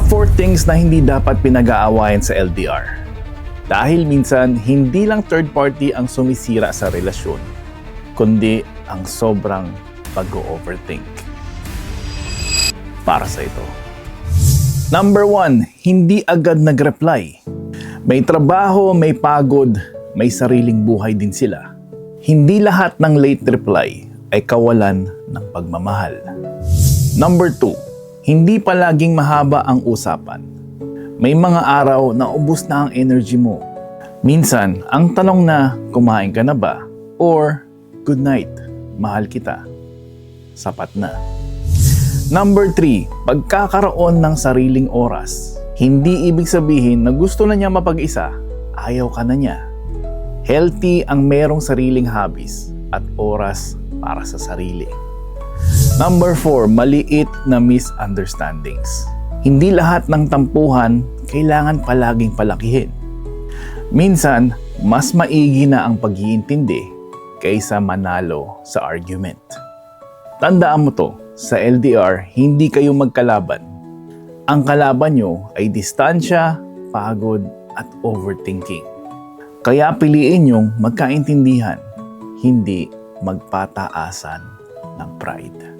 Top 4 things na hindi dapat pinag-aawayan sa LDR. Dahil minsan, hindi lang third party ang sumisira sa relasyon, kundi ang sobrang pag-overthink. Para sa ito. Number 1, hindi agad nag-reply. May trabaho, may pagod, may sariling buhay din sila. Hindi lahat ng late reply ay kawalan ng pagmamahal. Number 2, hindi palaging mahaba ang usapan. May mga araw na ubos na ang energy mo. Minsan, ang tanong na, kumain ka na ba? Or, good night, mahal kita. Sapat na. Number 3, pagkakaroon ng sariling oras. Hindi ibig sabihin na gusto na niya mapag-isa, ayaw ka na niya. Healthy ang merong sariling hobbies at oras para sa sarili. Number 4, maliit na misunderstandings. Hindi lahat ng tampuhan kailangan palaging palakihin. Minsan, mas maigi na ang pag-iintindi kaysa manalo sa argument. Tandaan mo to, sa LDR, hindi kayo magkalaban. Ang kalaban nyo ay distansya, pagod, at overthinking. Kaya piliin nyong magkaintindihan, hindi magpataasan ng pride.